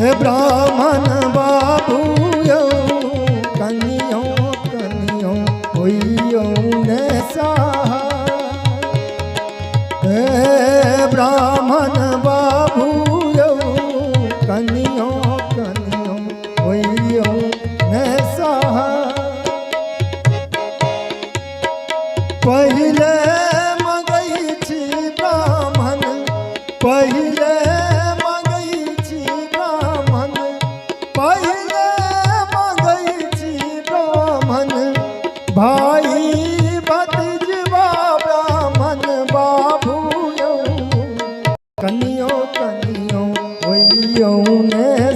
हे ब्राह्मण बाबू यो कनियो कनियो होइयो ने सहाय। हे ब्राह्मण बाबू यो कनियो कनियो होइयो ने सहाय। पहिले मगई छी ब्राह्मण पहिले मगई छी ब्राह्मण पहिले मगई छी ब्राह्मण भाई भतीजवा ब्राह्मण बाबू यो कनियो कनियो होइयो ने